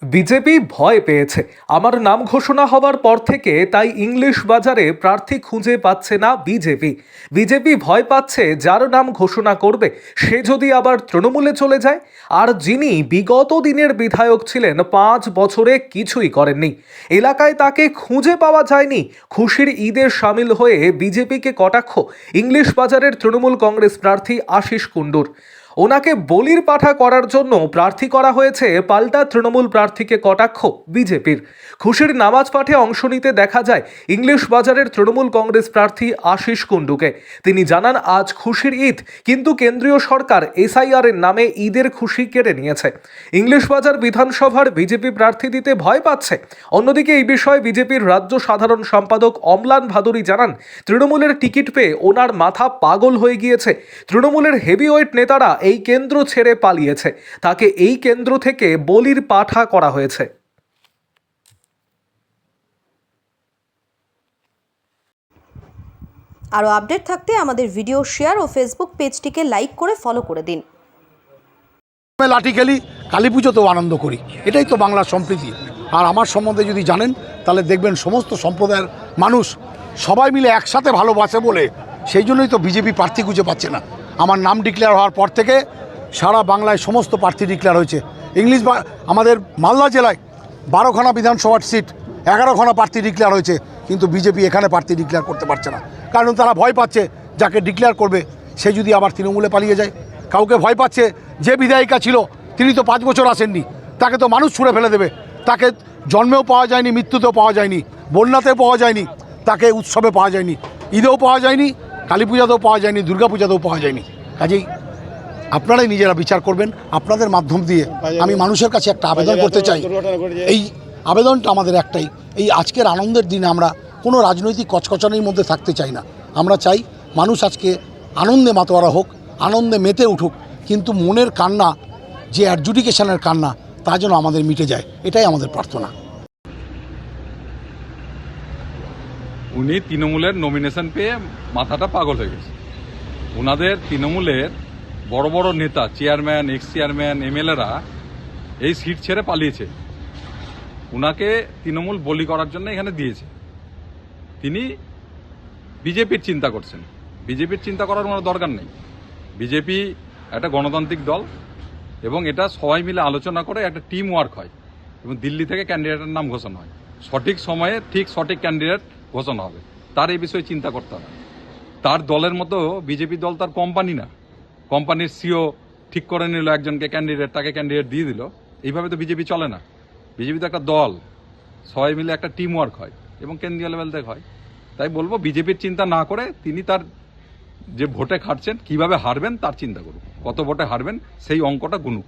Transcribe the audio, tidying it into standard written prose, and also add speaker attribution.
Speaker 1: BJP ভয় পেয়েছে। আমার নাম ঘোষণা হওয়ার পর থেকে তাই ইংলিশ বাজারে প্রার্থী খুঁজে পাচ্ছে না বিজেপি। বিজেপি ভয় পাচ্ছে যার নাম ঘোষণা করবে সে যদি আবার তৃণমূলে চলে যায়। আর যিনি বিগত দিনের বিধায়ক ছিলেন, 5 বছরে কিছুই করেননি, এলাকায় তাকে খুঁজে পাওয়া যায়নি। খুশির ঈদে সামিল হয়ে বিজেপিকে কটাক্ষ ইংলিশ বাজারের তৃণমূল কংগ্রেস প্রার্থী আশিস কুণ্ডুর। ওনাকে বলির পাঠা করার জন্য প্রার্থী করা হয়েছে, পাল্টা তৃণমূল প্রার্থীকে কটাক্ষ বিজেপির। খুশির নামাজ পাঠে অংশ নিতে দেখা যায় ইংলিশ বাজারের তৃণমূল কংগ্রেস প্রার্থী আশিস কুণ্ডুকে। তিনি জানান, আজ খুশির ঈদ, কিন্তু কেন্দ্রীয় সরকার এসআইআর এর নামে ঈদের খুশি কেড়ে নিয়েছে। ইংলিশ বাজার বিধানসভার বিজেপি প্রার্থী দিতে ভয় পাচ্ছে। অন্যদিকে এই বিষয়ে বিজেপির রাজ্য সাধারণ সম্পাদক অম্লান ভাদুরী জানান, তৃণমূলের টিকিট পেয়ে ওনার মাথা পাগল হয়ে গিয়েছে। তৃণমূলের হেভিওয়েট নেতারা এই কেন্দ্র ছেড়ে পালিয়েছে, তাকে এই কেন্দ্র থেকে বলির পাঠা করা হয়েছে।
Speaker 2: আরও আপডেট থাকতে আমাদের ভিডিও শেয়ার ও ফেসবুক পেজটিকে লাইক করে ফলো করে দিন।
Speaker 3: লাঠি খেলি, কালী পুজোতেও আনন্দ করি, এটাই তো বাংলার সম্প্রীতি। আর আমার সম্বন্ধে যদি জানেন তাহলে দেখবেন সমস্ত সম্প্রদায়ের মানুষ সবাই মিলে একসাথে ভালোবাসে বলে সেই জন্যই তো বিজেপি প্রার্থী খুঁজে পাচ্ছে না। আমার নাম ডিক্লেয়ার হওয়ার পর থেকে সারা বাংলায় সমস্ত প্রার্থী ডিক্লেয়ার হয়েছে। ইংলিশ আমাদের মালদা জেলায় 12খানা বিধানসভার সিট 11খানা প্রার্থী ডিক্লেয়ার হয়েছে, কিন্তু বিজেপি এখানে প্রার্থী ডিক্লেয়ার করতে পারছে না, কারণ তারা ভয় পাচ্ছে যাকে ডিক্লেয়ার করবে সে যদি আবার তৃণমূলে পালিয়ে যায়। কাউকে ভয় পাচ্ছে যে বিধায়িকা ছিল তিনি তো 5 বছর আসেননি, তাকে তো মানুষ ছুঁড়ে ফেলে দেবে। তাকে জন্মেও পাওয়া যায়নি, মৃত্যুতেও পাওয়া যায়নি, বন্যাতেও পাওয়া যায়নি, তাকে উৎসবে পাওয়া যায়নি, ঈদেও পাওয়া যায়নি, কালী পূজাতেও পাওয়া যায়নি, দুর্গা পূজাতেও পাওয়া যায়নি। কাজেই আপনারাই নিজেরা বিচার করবেন। আপনাদের মাধ্যম দিয়ে আমি মানুষের কাছে একটা আবেদন করতে চাই। এই আবেদনটা আমাদের একটাই, এই আজকের আনন্দের দিনে আমরা কোনো রাজনৈতিক কচকচানির মধ্যে থাকতে চাই না। আমরা চাই মানুষ আজকে আনন্দে মাতোয়ারা হোক, আনন্দে মেতে উঠুক, কিন্তু মনের কান্না, যে অ্যাডজুডিকেশনের কান্না, তা যেন আমাদের মিটে যায়, এটাই আমাদের প্রার্থনা।
Speaker 4: উনি তৃণমূলের নমিনেশন পেয়ে মাথাটা পাগল হয়ে গেছে। ওনাদের তৃণমূলের বড় বড় নেতা, চেয়ারম্যান, এক্স চেয়ারম্যান, এমএলএরা এই সিট ছেড়ে পালিয়েছে। উনাকে তৃণমূল বলি করার জন্য এখানে দিয়েছে। তিনি বিজেপির চিন্তা করছেন। বিজেপির চিন্তা করার কোনো দরকার নেই। বিজেপি একটা গণতান্ত্রিক দল এবং এটা সবাই মিলে আলোচনা করে একটা টিম ওয়ার্ক হয় এবং দিল্লি থেকে ক্যান্ডিডেটের নাম ঘোষণা হয়। সঠিক সময়ে ঠিক সঠিক ক্যান্ডিডেট ঘোষণা হবে, তার এই বিষয়ে চিন্তা করতে হবে। তার দলের মতো বিজেপি দল তার কোম্পানি না। কোম্পানির সিও ঠিক করে নিল একজনকে ক্যান্ডিডেট, তাকে ক্যান্ডিডেট দিয়ে দিল। এইভাবে তো বিজেপি চলে না। বিজেপি তো একটা দল, সবাই মিলে একটা টিম ওয়ার্ক হয় এবং কেন্দ্রীয় লেভেল থেকে হয়। তাই বলবো, বিজেপির চিন্তা না করে তিনি তার যে ভোটে খাটছেন, কিভাবে হারবেন তার চিন্তা করুন। কত ভোটে হারবেন সেই অঙ্কটা গুনুক।